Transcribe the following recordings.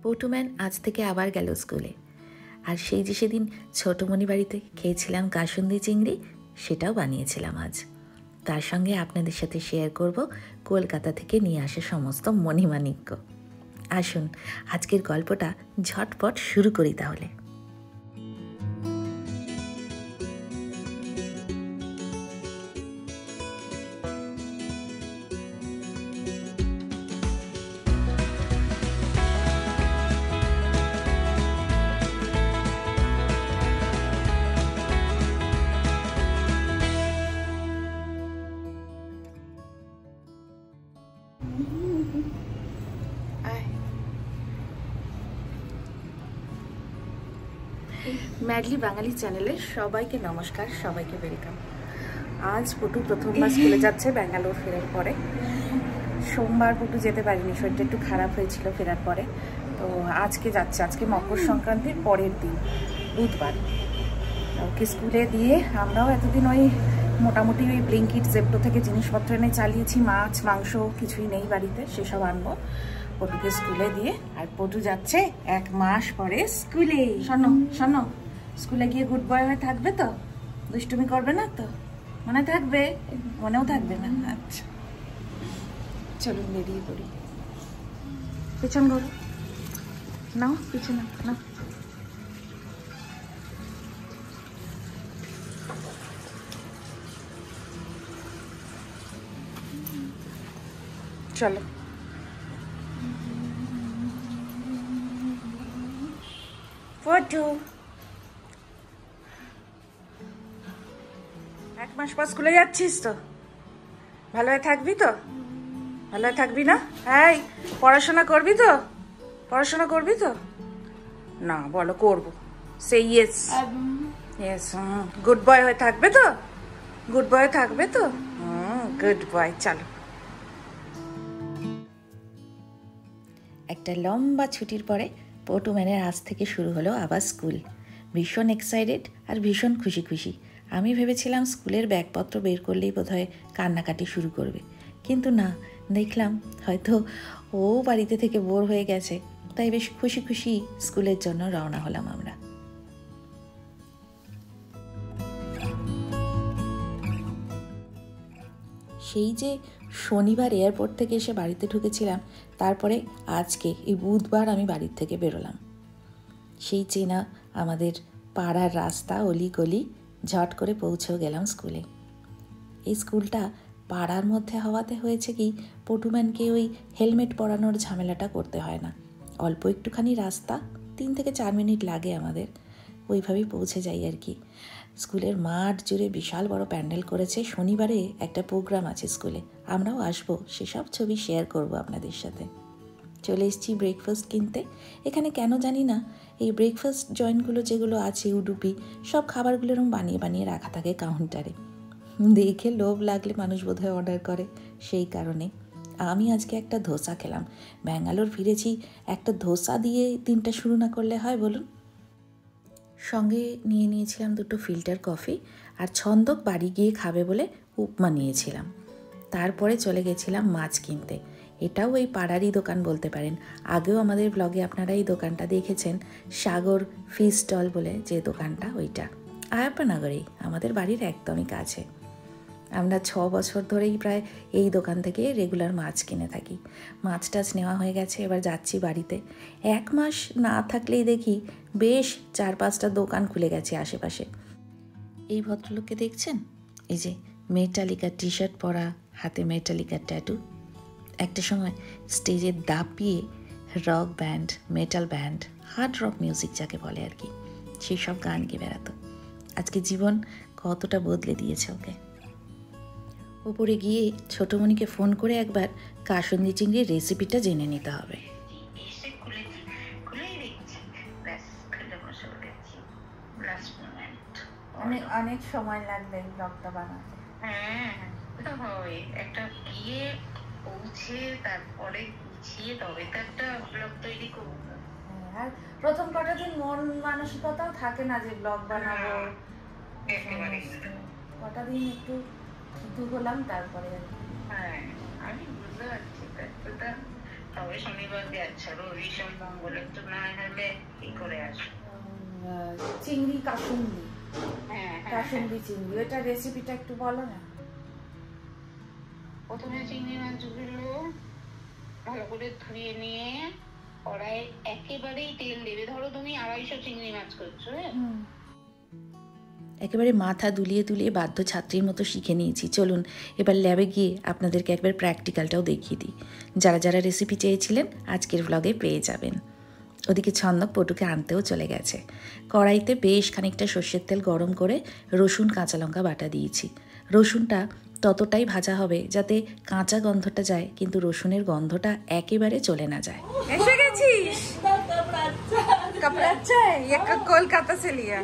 পটুম্যান আজ থেকে আবার গেল স্কুলে। আর সেই যে সেদিন ছোটমণি বাড়িতে খেয়েছিলাম কাসুন্দি চিংড়ি, সেটাও বানিয়েছিলাম আজ। তার সঙ্গে আপনাদের সাথে শেয়ার করব কলকাতা থেকে নিয়ে আসা সমস্ত মণিমাণিক্য। আসুন আজকের গল্পটা ঝটপট শুরু করি তাহলে। ম্যাডলি বাঙালি চ্যানেলে সবাইকে নমস্কার, সবাইকে ওয়েলকাম। আজ পটু প্রথমবার স্কুলে যাচ্ছে ব্যাঙ্গালোর ফেরার পরে। সোমবার পটু যেতে পারিনি, শরীরটা একটু খারাপ হয়েছিল ফেরার পরে, তো আজকে যাচ্ছে। আজকে মকর সংক্রান্তির পরের দিন, বুধবার। ওকে স্কুলে দিয়ে আমরাও এতদিন ওই মোটামুটি ওই ব্লিঙ্কিট জেপ্টো থেকে জিনিসপত্র এনে চালিয়েছি। মাছ মাংস কিছুই নেই বাড়িতে, সেসব আনবো পটুকে স্কুলে দিয়ে। আর পটু যাচ্ছে 1 মাস পরে স্কুলে। শোনো শোনো, স্কুলে গিয়ে গুড বয় হয়ে থাকবে তো? দুষ্টুমি করবে না তো? মনে থাকবে? মনেও থাকবে না? আচ্ছা চলুন বেরিয়ে পড়ি। পেছন ঘোরো, নাও পিছনে নাও। চলো। পটু 1 মাস পর স্কুলে যাচ্ছিস তো? ভালো হয়ে থাকবি তো? ভালো হয়ে থাকবি না? এই পড়াশোনা করবি তো? পড়াশোনা করবি তো? না বলো করবো। সে ইয়েস ইয়েস। গুড বয় হয়ে থাকবে তো? গুড বয় থাকবে তো? Good boy. চলো। একটা লম্বা ছুটির পরে পটুম্যানের আজ থেকে শুরু হলো আবার স্কুল। ভীষণ এক্সাইটেড আর ভীষণ খুশি খুশি। আমি ভেবেছিলাম স্কুলের ব্যাগপত্র বের করলেই বোধহয় কান্নাকাটি শুরু করবে, কিন্তু না, দেখলাম হয়তো ও বাড়িতে থেকে বোর হয়ে গেছে, তাই বেশ খুশি খুশি স্কুলের জন্য রওনা হলাম আমরা। সেই যে শনিবার এয়ারপোর্ট থেকে এসে বাড়িতে ঢুকেছিলাম, তারপরে আজকে এই বুধবার আমি বাড়ির থেকে বেরোলাম। সেই চেনা আমাদের পাড়ার রাস্তা, অলি গলি, ঝট করে পৌঁছেও গেলাম স্কুলে। এই স্কুলটা পাড়ার মধ্যে হওয়াতে হয়েছে কি, পটুম্যানকে ওই হেলমেট পরানোর ঝামেলাটা করতে হয় না। অল্প একটুখানি রাস্তা, 3 থেকে 4 মিনিট লাগে আমাদের, ওইভাবেই পৌঁছে যাই আর কি। স্কুলের মাঠ জুড়ে বিশাল বড় প্যান্ডেল করেছে। শনিবারে একটা প্রোগ্রাম আছে স্কুলে, আমরাও আসবো, সেসব ছবি শেয়ার করব আপনাদের সাথে। চলে এসেছি ব্রেকফাস্ট কিনতে। এখানে কেন জানি না এই ব্রেকফাস্ট জয়েন্টগুলো যেগুলো আছে, উডুপি, সব খাবারগুলো এরকম বানিয়ে বানিয়ে রাখা থাকে কাউন্টারে। দেখে লোভ লাগলে মানুষ বোধহয় অর্ডার করে, সেই কারণে। আমি আজকে একটা ধোসা খেলাম। ব্যাঙ্গালোর ফিরেছি, একটা ধোসা দিয়ে দিনটা শুরু না করলে হয় বলুন? সঙ্গে নিয়ে নিয়েছিলাম 2টো ফিল্টার কফি, আর ছন্দক বাড়ি গিয়ে খাবে বলে উপমা নিয়েছিলাম। তারপরে চলে গেছিলাম মাছ কিনতে। এটাও এই পাড়ারই দোকান বলতে পারেন। আগেও আমাদের ব্লগে আপনারা এই দোকানটা দেখেছেন, সাগর ফিশ স্টল বলে যে দোকানটা, ওইটা আয়াপ্পানগরেই, আমাদের বাড়ির একদমই কাছে। আমরা 6 বছর ধরেই প্রায় এই দোকান থেকে রেগুলার মাছ কিনে থাকি। মাছ টাছ নেওয়া হয়ে গেছে, এবার যাচ্ছি বাড়িতে। 1 মাস না থাকলেই দেখি বেশ 4-5টা দোকান খুলে গেছে আশেপাশে। এই ভদ্রলোককে দেখছেন? এই যে মেটালিকার টি শার্ট পরা, হাতে মেটালিকার ট্যাটু। একটা সময় স্টেজে দাপিয়ে rock band, metal band, hard rock music যাকে বলে আর কি, সেই সব গান গেয়ে বেড়াতো। আজকে জীবন কতটা বদলে দিয়েছে ওকে। ওপরে গিয়ে ছোটমণিকে ফোন করে একবার কাসুন্দি চিংড়ির রেসিপিটা জেনে নিতে হবে। অনেক সময় লাগবে ব্লগটা বানাতে। হ্যাঁ একটা গিয়ে পৌঁছে তারপরে গুছিয়ে তবে তো একটা ব্লগ তৈরি করবো। আর প্রথম কটা দিন মন মানসিকতাও থাকে না যে ব্লগ বানাবো, কটা দিন একটু থিতু হলাম, তারপরে হ্যাঁ আমি বুঝতে পারছি। তবে শনিবার যাচ্ছে, রবি সোম মঙ্গল একটু না হলে কি করে আসবো। চিংড়ি কাসুন্দি, হ্যাঁ কাসুন্দি চিংড়ি, ওটা রেসিপিটা একটু বলো না। প্রথমে চিংড়ি মাছগুলো ভালো করে ধুয়ে নিয়ে কড়াই একেবারেই তেল দেবে। ধরো তুমি 250 চিংড়ি মাছ করছো, একেবারে মাথা দুলিয়ে দুলিয়ে বাধ্য ছাত্রীর মতো শিখে নিয়েছি। চলুন এবার ল্যাবে গিয়ে আপনাদেরকে একবার প্র্যাকটিক্যালটাও দেখিয়ে দিই। যারা যারা রেসিপি চেয়েছিলেন আজকের ভ্লগে পেয়ে যাবেন। ওদিকে ছন্দক পটুকে আনতেও চলে গেছে। কড়াইতে বেশ খানিকটা সর্ষের তেল গরম করে রসুন কাঁচা লঙ্কা বাটা দিয়েছি। রসুনটা ততটাই ভাজা হবে যাতে কাঁচা গন্ধটা যায়, কিন্তু রসুনের গন্ধটা একেবারে চলে না যায়। এসে গেছিস? कपड़ा अच्छा है, ये कोलकाता से लिया।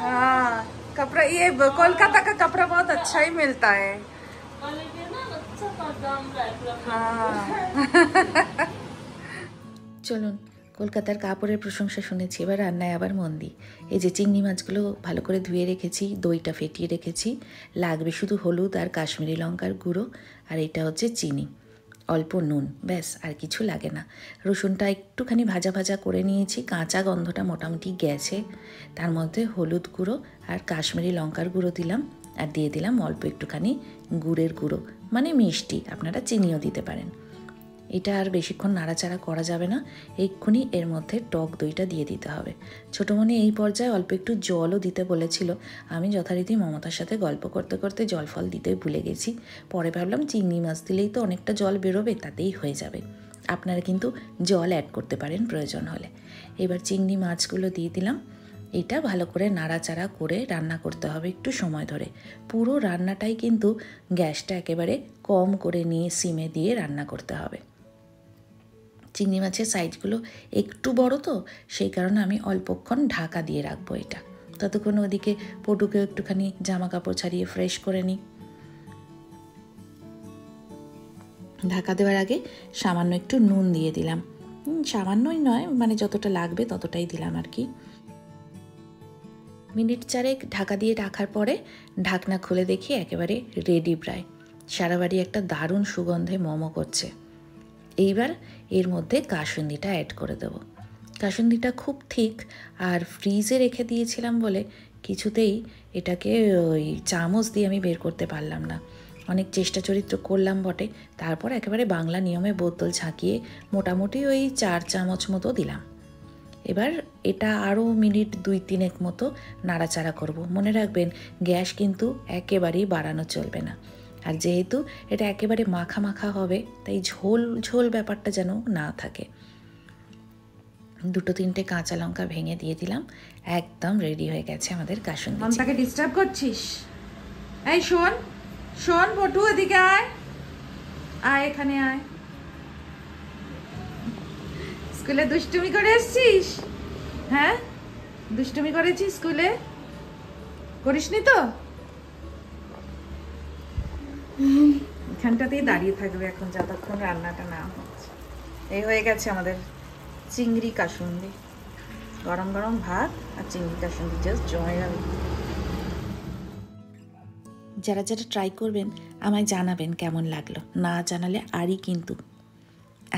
हाँ कपड़ा, ये कोलकाता का कपड़ा बहुत अच्छा ही मिलता है। हाँ চলুন, কলকাতার কাপড়ের প্রশংসা শুনেছি, এবার রান্নায় আবার মন দিই। এই যে চিংড়ি মাছগুলো ভালো করে ধুয়ে রেখেছি, দইটা ফেটিয়ে রেখেছি, লাগবে শুধু হলুদ আর কাশ্মীরি লঙ্কার গুঁড়ো, আর এটা হচ্ছে চিনি, অল্প নুন, ব্যাস আর কিছু লাগে না। রসুনটা একটুখানি ভাজা ভাজা করে নিয়েছি, কাঁচা গন্ধটা মোটামুটি গেছে। তার মধ্যে হলুদ গুঁড়ো আর কাশ্মীরি লঙ্কার গুঁড়ো দিলাম, আর দিয়ে দিলাম অল্প একটুখানি গুড়ের গুঁড়ো, মানে মিষ্টি, আপনারা চিনিও দিতে পারেন। এটা আর বেশিক্ষণ নাড়াচাড়া করা যাবে না, এক্ষুনি এর মধ্যে টক দইটা দিয়ে দিতে হবে। ছোটোমণি এই পর্যায়ে অল্প একটু জলও দিতে বলেছিল, আমি যথারীতি মমতার সাথে গল্প করতে করতে জল ফল দিতে ভুলে গেছি। পরে ভাবলাম চিংড়ি মাছ দিলেই তো অনেকটা জল বেরোবে, তাতেই হয়ে যাবে। আপনারা কিন্তু জল অ্যাড করতে পারেন প্রয়োজন হলে। এবার চিংড়ি মাছগুলো দিয়ে দিলাম। এটা ভালো করে নাড়াচাড়া করে রান্না করতে হবে একটু সময় ধরে। পুরো রান্নাটাই কিন্তু গ্যাসটা একেবারে কম করে নিয়ে সিমে দিয়ে রান্না করতে হবে। চিংড়ি মাছের সাইজগুলো একটু বড় তো, সেই কারণে আমি অল্পক্ষণ ঢাকা দিয়ে রাখবো এটা। ততক্ষণ ওদিকে পটুকে একটুখানি জামা কাপড় ছাড়িয়ে ফ্রেশ করে নিই। ঢাকা দেওয়ার আগে সামান্য একটু নুন দিয়ে দিলাম, সামান্যই নয়, মানে যতটা লাগবে ততটাই দিলাম আর কি। মিনিট চারেক ঢাকা দিয়ে রাখার পরে ঢাকনা খুলে দেখি একেবারে রেডি প্রায়। সারা বাড়ি একটা দারুণ সুগন্ধে মোমো করছে। এইবার এর মধ্যে কাসুন্দিটা অ্যাড করে দেবো। কাসুন্দিটা খুব ঠিক, আর ফ্রিজে রেখে দিয়েছিলাম বলে কিছুতেই এটাকে ওই চামচ দিয়ে আমি বের করতে পারলাম না। অনেক চেষ্টা চরিত্র করলাম বটে, তারপর একেবারে বাংলা নিয়মে বোতল ঝাঁকিয়ে মোটামুটি ওই 4 চামচ মতো দিলাম। এবার এটা আরও মিনিট 2-3 মতো নাড়াচাড়া করব। মনে রাখবেন গ্যাস কিন্তু একেবারেই বাড়ানো চলবে না, আর যেহেতু এটা একেবারে মাখা মাখা হবে তাই ঝোল ঝোল ব্যাপারটা যেন না থাকে। 2-3টে কাঁচা লঙ্কা ভেঙে দিয়ে দিলাম। একদম রেডি হয়ে গেছে আমাদের কাসুন্দি। মমতাকে ডিস্টার্ব করছিস? এই শোন শোন পটু, এদিকে আয়, আয় এখানে আয়। স্কুলে দুষ্টুমি করে এসছিস? হ্যাঁ দুষ্টুমি করেছিস স্কুলে? করিসনি তো? এখানটাতেই দাঁড়িয়ে থাকবে এখন যতক্ষণ রান্নাটা না হচ্ছে। এই হয়ে গেছে আমাদের চিংড়ি কাসুন্দি, গরম গরম ভাত আর চিংড়ি কাসুন্দি জাস্ট জমে যাবে। যারা যারা ট্রাই করবেন আমায় জানাবেন কেমন লাগলো, না জানালে আরই কিন্তু।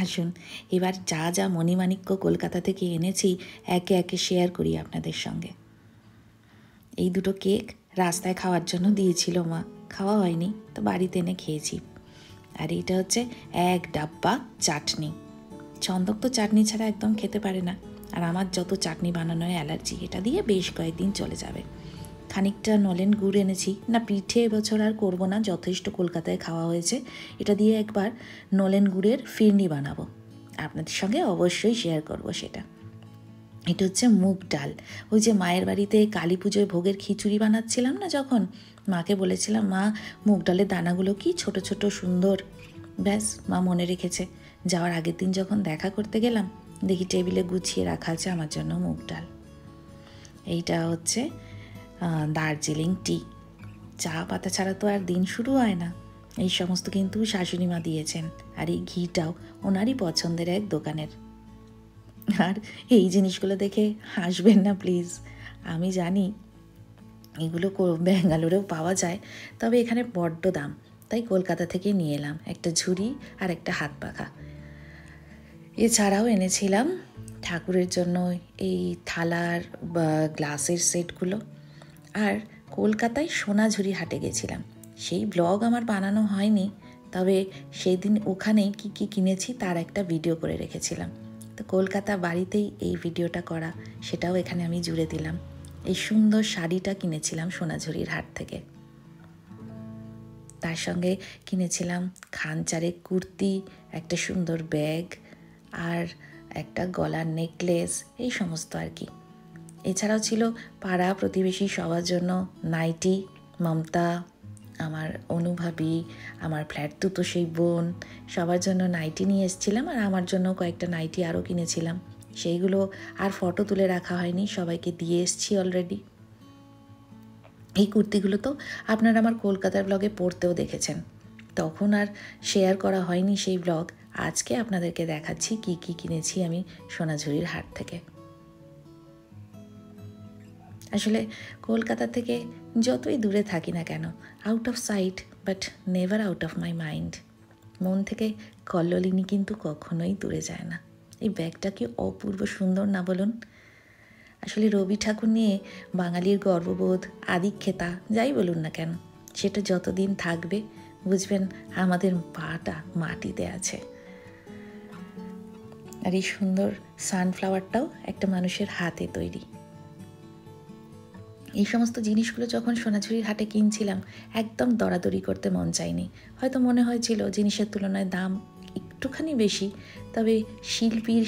আসুন এবার যা যা মণিমাণিক্য কলকাতা থেকে এনেছি একে একে শেয়ার করি আপনাদের সঙ্গে। এই 2টো কেক রাস্তায় খাওয়ার জন্য দিয়েছিল মা, খাওয়া হয়নি তো বাড়িতে এনে খেয়েছি। আর এইটা হচ্ছে 1 ডাব্বা চাটনি। ছন্দক তো চাটনি ছাড়া একদম খেতে পারে না, আর আমার যত চাটনি বানানোয় অ্যালার্জি, এটা দিয়ে বেশ কয়েকদিন চলে যাবে। খানিকটা নলেন গুড় এনেছি, না পিঠে এবছর আর করবো না, যথেষ্ট কলকাতায় খাওয়া হয়েছে। এটা দিয়ে একবার নলেন গুড়ের ফিরনি বানাবো, আপনাদের সঙ্গে অবশ্যই শেয়ার করব সেটা। এটা হচ্ছে মুগ ডাল। ওই যে মায়ের বাড়িতে কালী পুজোয় ভোগের খিচুড়ি বানাচ্ছিলাম না, যখন মাকে বলেছিলাম মা মুগ ডালের দানাগুলো কি ছোট ছোট সুন্দর, ব্যাস মা মনে রেখেছে। যাওয়ার আগের দিন যখন দেখা করতে গেলাম দেখি টেবিলে গুছিয়ে রাখা আছে আমার জন্য মুগ ডাল। এইটা হচ্ছে দার্জিলিং টি। চা পাতা ছাড়া তো আর দিন শুরু হয় না। এই সমস্ত কিন্তু শাশুড়ি মা দিয়েছেন, আর এই ঘিটাও ওনারই পছন্দের এক দোকানের। আর এই জিনিসগুলো দেখে হাসবেন না প্লিজ, আমি জানি এগুলো ব্যাঙ্গালোরেও পাওয়া যায়, তবে এখানে বড্ড দাম, তাই কলকাতা থেকে নিয়ে এলাম একটা ঝুড়ি আর একটা হাত পাখা। এছাড়াও এনেছিলাম ঠাকুরের জন্য এই থালার বা গ্লাসের সেটগুলো। আর কলকাতায় সোনাঝুরি হাটে গেছিলাম, সেই ব্লগ আমার বানানো হয়নি, তবে সেই দিন ওখানেই কী কী কিনেছি তার একটা ভিডিও করে রেখেছিলাম। তো কলকাতা বাড়িতেই এই ভিডিওটা করা, সেটাও এখানে আমি জুড়ে দিলাম। এই সুন্দর শাড়িটা কিনেছিলাম সোনাঝুরির হাট থেকে, তার সঙ্গে কিনেছিলাম খানচারের কুর্তি, একটা সুন্দর ব্যাগ আর একটা গলার নেকলেস, এই সমস্ত আর কি। এছাড়াও ছিল পাড়া প্রতিবেশী সবার জন্য নাইটি, মমতা, আমার অনুভাবী, আমার ফ্ল্যাট দুটো সেই বোন, সবার জন্য নাইটি নিয়ে এসেছিলাম। আর আমার জন্য কয়েকটা নাইটি আরও কিনেছিলাম, সেইগুলো আর ফটো তুলে রাখা হয়নি, সবাইকে দিয়ে এসছি অলরেডি। এই কুর্তিগুলো তো আপনারা আমার কলকাতার ব্লগে পড়তেও দেখেছেন, তখন আর শেয়ার করা হয়নি সেই ব্লগ। আজকে আপনাদেরকে দেখাচ্ছি কি কি কিনেছি আমি সোনাঝুরির হাট থেকে। আসলে কলকাতা থেকে যতই দূরে থাকি না কেন, out of sight but never out of my mind. মন থেকে কল্লোলিনী কিন্তু কখনোই দূরে যায় না। এই ব্যাগটা কি অপূর্ব সুন্দর না বলুন? আসলে রবি ঠাকুর নিয়ে বাঙালির গর্ববোধ, আদিক্ষেতা যাই বলুন না কেন, সেটা যতদিন থাকবে বুঝবেন আমাদের পাটা মাটিতে আছে। আর এই সুন্দর সানফ্লাওয়ারটাও একটা মানুষের হাতে তৈরি। এই সমস্ত জিনিসগুলো যখন সোনাঝুরির হাটে কিনছিলাম, একদম দরাদরি করতে মন চায়নি। হয়তো মনে হয়েছিল জিনিসের তুলনায় দাম একটুখানি বেশি, তবে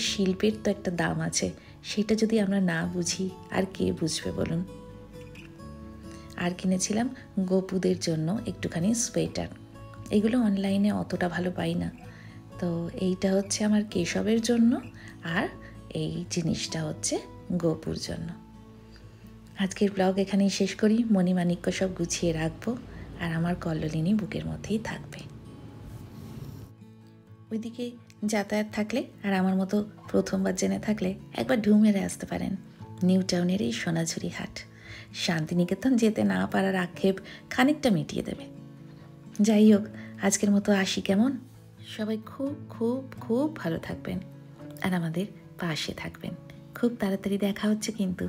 শিল্পের তো একটা দাম আছে, সেটা যদি আমরা না বুঝি আর কে বুঝবে বলুন। আর কিনেছিলাম গোপুদের জন্য একটুখানি সোয়েটার, এগুলো অনলাইনে অতটা ভালো পাই না। তো এইটা হচ্ছে আমার কেশবের জন্য, আর এই জিনিসটা হচ্ছে গোপুর জন্য। আজকের ব্লগ এখানেই শেষ করি। মণিমাণিক্য সব গুছিয়ে রাখবো, আর আমার কল্লোলিনী বুকের মধ্যেই থাকবে। ওইদিকে যাতায়াত থাকলে আর আমার মতো প্রথমবার জেনে থাকলে একবার ঢু মেরে আসতে পারেন নিউ টাউনের এই সোনাঝুরি হাট। শান্তিনিকেতন যেতে না পারার আক্ষেপ খানিকটা মিটিয়ে দেবে। যাই হোক, আজকের মতো আসি কেমন? সবাই খুব খুব খুব ভালো থাকবেন আর আমাদের পাশে থাকবেন। খুব তাড়াতাড়ি দেখা হচ্ছে কিন্তু।